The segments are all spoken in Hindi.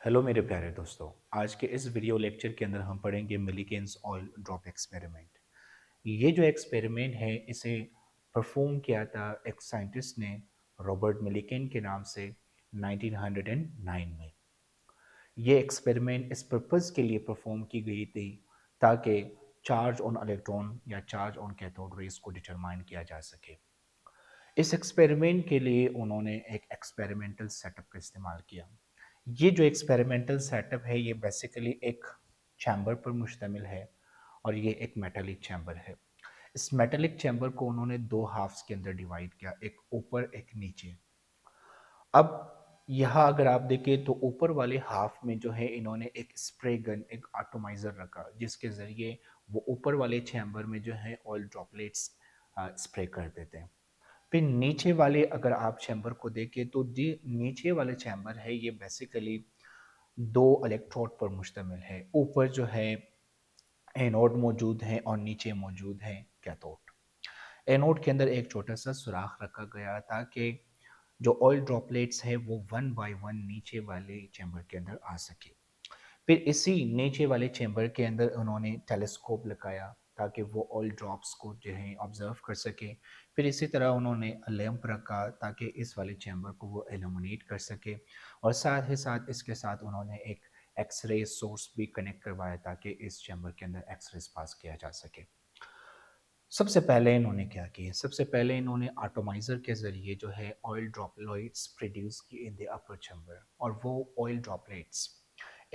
हेलो मेरे प्यारे दोस्तों। आज के इस वीडियो लेक्चर के अंदर हम पढ़ेंगे मिलीकेन्स ऑयल ड्रॉप एक्सपेरिमेंट। ये जो एक्सपेरिमेंट है इसे परफॉर्म किया था एक साइंटिस्ट ने रॉबर्ट मिलीकेन के नाम से 1909 में। ये एक्सपेरिमेंट इस पर्पज़ के लिए परफॉर्म की गई थी ताकि चार्ज ऑन इलेक्ट्रॉन या चार्ज ऑन कैथोड रेज को डिटरमाइन किया जा सके। इस एक्सपेरिमेंट के लिए उन्होंने एक एक्सपेरिमेंटल सेटअप का इस्तेमाल किया। ये जो एक्सपेरिमेंटल सेटअप है ये बेसिकली एक चैम्बर पर मुश्तमिल है और ये एक मेटालिक चैम्बर है। इस मेटालिक चैम्बर को उन्होंने दो हाफ्स के अंदर डिवाइड किया, एक ऊपर एक नीचे। अब यहाँ अगर आप देखें तो ऊपर वाले हाफ में जो है इन्होंने एक स्प्रे गन, एक एटॉमाइजर रखा जिसके ज़रिए वो ऊपर वाले चैम्बर में जो है ऑयल ड्रॉपलेट्स स्प्रे कर देते हैं। फिर नीचे वाले अगर आप चैम्बर को देखें तो जो नीचे वाले चैम्बर है ये बेसिकली दो इलेक्ट्रोड पर मुश्तमिल है। ऊपर जो है एनोड मौजूद है और नीचे मौजूद है कैथोड। एनोड के अंदर एक छोटा सा सुराख रखा गया ताकि जो ऑयल ड्रॉपलेट्स है वो वन बाय वन नीचे वाले चैम्बर के अंदर आ सके। फिर इसी नीचे वाले चैम्बर के अंदर उन्होंने टेलीस्कोप लगाया ताकि वो ऑयल ड्रॉप्स को जो है ऑब्जर्व कर सके। फिर इसी तरह उन्होंने लैंप रखा ताकि इस वाले चैम्बर को वो इल्यूमिनेट कर सके और साथ ही साथ इसके साथ उन्होंने एक एक्सरे सोर्स भी कनेक्ट करवाया ताकि इस चैम्बर के अंदर एक्सरेज पास किया जा सके। सबसे पहले इन्होंने क्या किया? सबसे पहले इन्होंने एटॉमाइज़र के ज़रिए जो है ऑयल ड्रॉपलेट्स प्रोड्यूस किए इन द अपर चैम्बर और वो ऑयल ड्रॉपलेट्स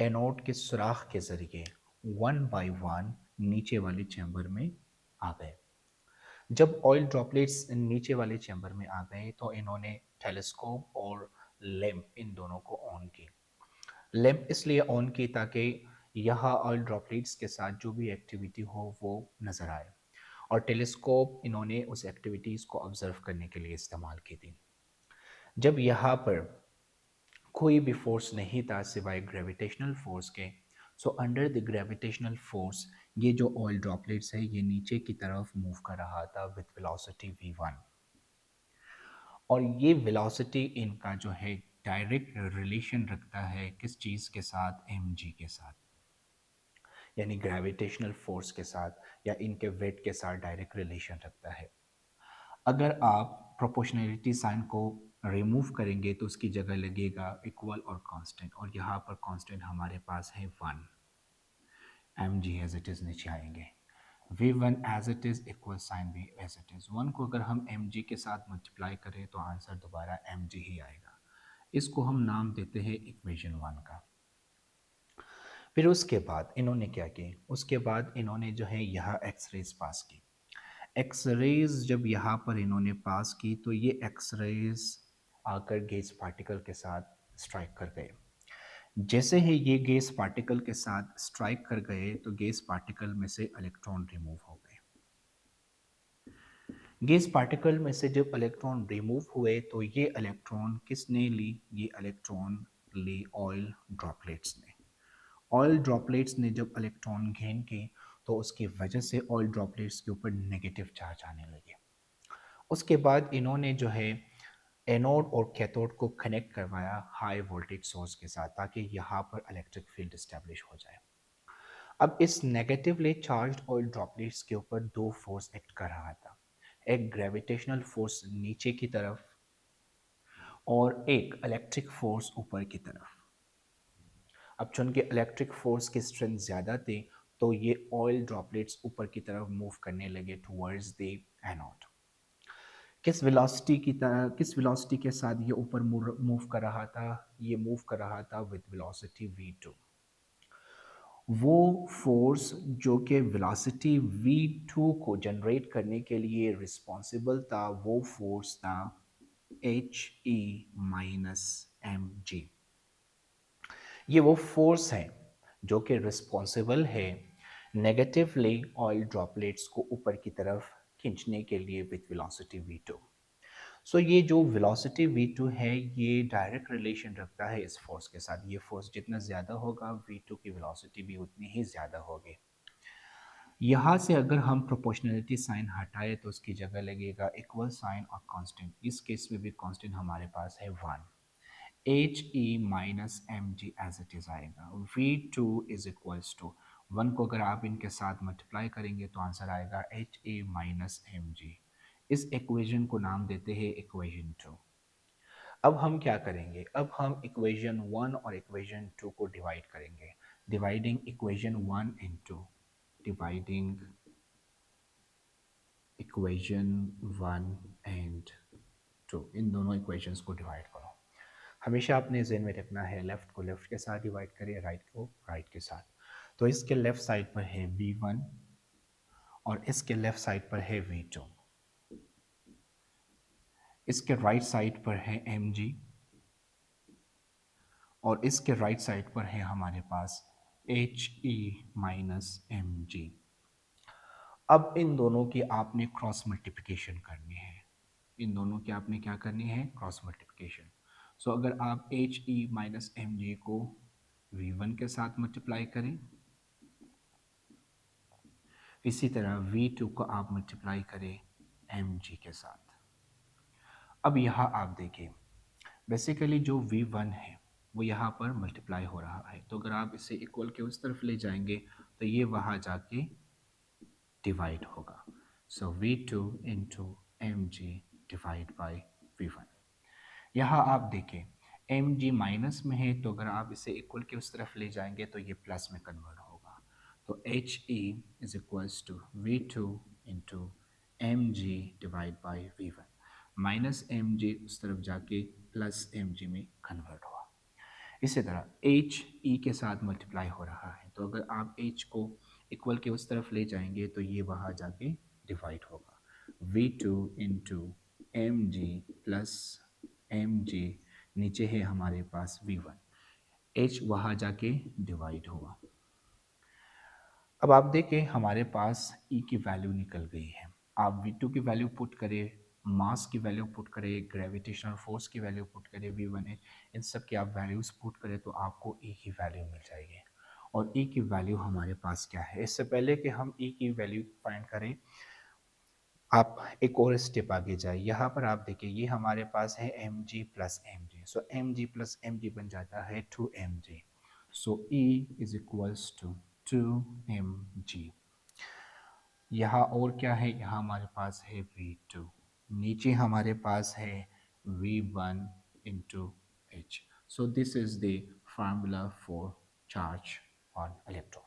एनोड के सुराख के ज़रिए वन बाय वन नीचे वाले चैम्बर में आ गए। जब ऑयल ड्रॉपलेट्स नीचे वाले चैम्बर में आ गए तो इन्होंने टेलीस्कोप और लैंप इन दोनों को ऑन की। लैंप इसलिए ऑन की ताकि यहाँ ऑयल ड्रॉपलेट्स के साथ जो भी एक्टिविटी हो वो नज़र आए और टेलीस्कोप इन्होंने उस एक्टिविटीज़ को ऑब्जर्व करने के लिए इस्तेमाल की थी। जब यहाँ पर कोई भी फोर्स नहीं था सिवाय ग्रेविटेशनल फोर्स के, so under the gravitational force ये जो ऑयल ड्रॉपलेट्स है ये नीचे की तरफ मूव कर रहा था विद वेलोसिटी v1। और ये वेलोसिटी इनका जो है डायरेक्ट रिलेशन रखता है किस चीज़ के साथ, mg के साथ, यानी ग्रेविटेशनल फोर्स के साथ या इनके वेट के साथ डायरेक्ट रिलेशन रखता है। अगर आप प्रोपोर्शनैलिटी साइन को रिमूव करेंगे तो उसकी जगह लगेगा इक्वल और कांस्टेंट और यहाँ पर कांस्टेंट हमारे पास है 1। M G as it is नीचे आएंगे, v1 as it is equal sign भी एज इट इज़। 1 को अगर हम mg के साथ मल्टीप्लाई करें तो आंसर दोबारा mg ही आएगा। इसको हम नाम देते हैं इक्वेशन 1 का। फिर उसके बाद इन्होंने क्या किया? उसके बाद इन्होंने जो है यहाँ एक्सरेज पास की। एक्सरेज जब यहाँ पर इन्होंने पास की तो ये एक्सरेज आकर गैस पार्टिकल के साथ स्ट्राइक कर गए। जैसे ही ये गैस पार्टिकल के साथ स्ट्राइक कर गए तो गैस पार्टिकल में से इलेक्ट्रॉन रिमूव हो गए। गैस पार्टिकल में से जब इलेक्ट्रॉन रिमूव हुए तो ये इलेक्ट्रॉन किसने ली? ये इलेक्ट्रॉन ली ऑयल ड्रॉपलेट्स ने। ऑयल ड्रॉपलेट्स ने जब इलेक्ट्रॉन गेन की तो उसकी वजह से ऑयल ड्रॉपलेट्स के ऊपर नेगेटिव चार्ज आने लगे। उसके बाद इन्होंने जो है एनोड और कैथोड को कनेक्ट करवाया हाई वोल्टेज सोर्स के साथ ताकि यहाँ पर इलेक्ट्रिक फील्ड इस्टेब्लिश हो जाए। अब इस नेगेटिवली चार्ज्ड ऑयल ड्रॉपलेट्स के ऊपर दो फोर्स एक्ट कर रहा था, एक ग्रेविटेशनल फोर्स नीचे की तरफ और एक इलेक्ट्रिक फोर्स ऊपर की तरफ। अब चूंकि इलेक्ट्रिक फोर्स की स्ट्रेंथ ज़्यादा थी तो ये ऑयल ड्रॉपलेट्स ऊपर की तरफ मूव करने लगे टुवर्ड्स द एनोड। किस वेलोसिटी के साथ ये ऊपर मूव कर रहा था? ये मूव कर रहा था विद वेलोसिटी v2। वो फोर्स जो कि वेलोसिटी v2 को जनरेट करने के लिए रिस्पॉन्सिबल था वो फोर्स था H E minus M G. ये वो फोर्स है जो कि रिस्पॉन्सिबल है नेगेटिवली ऑयल ड्रॉपलेट्स को ऊपर की तरफ खींचने के लिए विद वेलोसिटी v2। सो ये जो वेलोसिटी v2 है ये डायरेक्ट रिलेशन रखता है इस फोर्स के साथ। ये फोर्स जितना ज़्यादा होगा v2 की वेलोसिटी भी उतनी ही ज़्यादा होगी। यहाँ से अगर हम प्रोपोर्शनैलिटी साइन हटाए तो उसकी जगह लगेगा इक्वल साइन और कांस्टेंट। इस केस में भी कांस्टेंट हमारे पास है 1। H E minus M G as it is आएगा। V2 इज इक्वल्स टू 1 को अगर आप इनके साथ मल्टीप्लाई करेंगे तो आंसर आएगा H E minus M G. इस इक्वेशन को नाम देते हैं इक्वेशन 2। अब हम क्या करेंगे, अब हम इक्वेशन 1 और इक्वेशन 2 को डिवाइड करेंगे। Dividing equation 1 into dividing equation 1 and 2, इन दोनों इक्वेशंस को डिवाइड करो। हमेशा अपने ज़हन में रखना है लेफ़्ट को लेफ़्ट के साथ डिवाइड करिए, राइट को राइट के साथ। तो इसके लेफ़्ट साइड पर है V1 और इसके लेफ़्ट साइड पर है V2। इसके राइट साइड पर है mg और इसके राइट साइड पर है हमारे पास H E minus M G. अब इन दोनों की आपने क्रॉस मल्टीप्लिकेशन करनी है। इन दोनों की आपने क्या करनी है, क्रॉस मल्टीप्लिकेशन। सो अगर आप H E minus M G को V1 के साथ मल्टीप्लाई करें, इसी तरह V2 को आप मल्टीप्लाई करें mg के साथ। अब यहाँ आप देखिए, बेसिकली जो V1 है वो यहाँ पर मल्टीप्लाई हो रहा है, तो अगर आप इसे इक्वल के उस तरफ ले जाएंगे तो ये वहाँ जाके डिवाइड होगा। So V2 into M G divide by V1। यहाँ आप देखें एम जी माइनस में है, तो अगर आप इसे इक्वल के उस तरफ ले जाएंगे तो ये प्लस में कन्वर्ट होगा। तो H E is equals to V2 into M G divide by V1। Minus M G उस तरफ जाके प्लस एम जी में कन्वर्ट हुआ। इसी तरह एच ई के साथ मल्टीप्लाई हो रहा है, तो अगर आप एच को इक्वल के उस तरफ ले जाएंगे तो ये वहाँ जाके डिवाइड होगा। V2 into M G plus M G, नीचे है हमारे पास V1, एच वहाँ जाके डिवाइड हुआ। अब आप देखें हमारे पास E की वैल्यू निकल गई है। आप V2 की वैल्यू पुट करें, मास की वैल्यू पुट करें, ग्रेविटेशनल फोर्स की वैल्यू पुट करें, V1 है, इन सब की आप वैल्यूज़ पुट करें तो आपको E की वैल्यू मिल जाएगी। और E की वैल्यू हमारे पास क्या है, इससे पहले कि हम E की वैल्यू फाइंड करें, आप एक और स्टेप आगे जाए। यहाँ पर आप देखिए ये हमारे पास है M G plus M G. So M G plus M G बन जाता है 2mg। So E is equals to 2mg। यहाँ और क्या है, यहाँ हमारे पास है V2, नीचे हमारे पास है V1 into H. So this is the formula for charge on electron.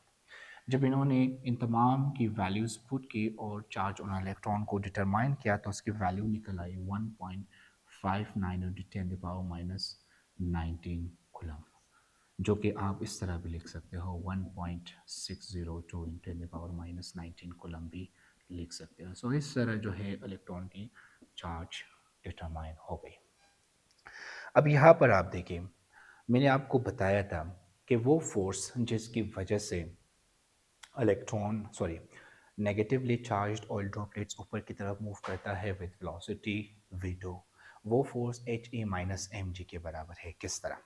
जब इन्होंने इन तमाम की वैल्यूज़ पुट की और चार्ज ऑन इलेक्ट्रॉन को डिटरमाइन किया तो उसकी वैल्यू निकल आई 1.59 × 10⁻⁹ कूलम, जो कि आप इस तरह भी लिख सकते हो 1.602 × 10⁻⁻19 कूलम भी लिख सकते हो। सो इस तरह जो है इलेक्ट्रॉन की चार्ज डिटरमाइन हो गई। अब यहाँ पर आप देखिए, मैंने आपको बताया था कि वो फोर्स जिसकी वजह से electron negatively charged oil droplets ऊपर की तरफ मूव करता है विद वेलोसिटी v2, वो force H E minus M G के बराबर है। किस तरह,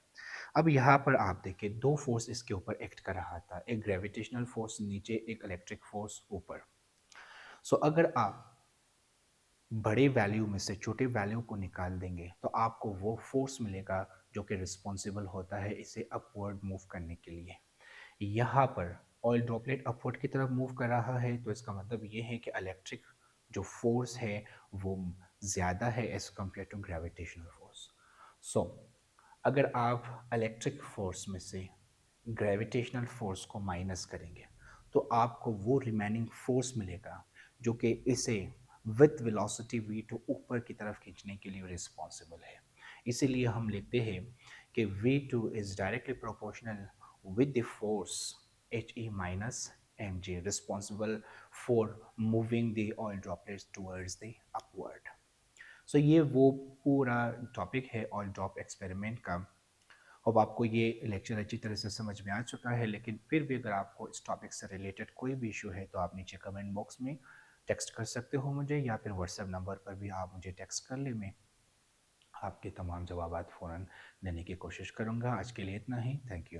अब यहाँ पर आप देखिए दो फोर्स इसके ऊपर एक्ट कर रहा था, एक ग्रेविटेशनल फोर्स नीचे, एक इलेक्ट्रिक फोर्स ऊपर। सो अगर आप बड़े वैल्यू में से छोटे वैल्यू को निकाल देंगे तो आपको वो फोर्स मिलेगा जो कि रिस्पॉन्सिबल होता है इसे अपवर्ड मूव करने के लिए। यहाँ पर ऑयल ड्रॉपलेट अपवर्ड की तरफ मूव कर रहा है, तो इसका मतलब ये है कि इलेक्ट्रिक जो फोर्स है वो ज़्यादा है as compare to gravitational force. So अगर आप इलेक्ट्रिक फोर्स में से ग्रेविटेशनल फोर्स को माइनस करेंगे तो आपको वो रिमेनिंग फोर्स मिलेगा जो कि इसे विथ वेलोसिटी v2 ऊपर की तरफ खींचने के लिए रिस्पॉन्सिबल है। इसीलिए हम लिखते हैं कि v2 is directly proportional with the force He minus mg responsible for moving the oil droplets towards the upward। So ये वो पूरा टॉपिक है ऑयल ड्रॉप एक्सपेरिमेंट का। अब आपको ये लेक्चर अच्छी तरह से समझ में आ चुका है, लेकिन फिर भी अगर आपको इस टॉपिक से रिलेटेड कोई भी इशू है तो आप नीचे कमेंट बॉक्स में टेक्स्ट कर सकते हो मुझे, या फिर व्हाट्सएप नंबर पर भी आप मुझे टेक्स्ट कर ले, मैं आपके तमाम जवाबात फ़ौरन देने की कोशिश करूँगा। आज के लिए इतना ही, थैंक यू।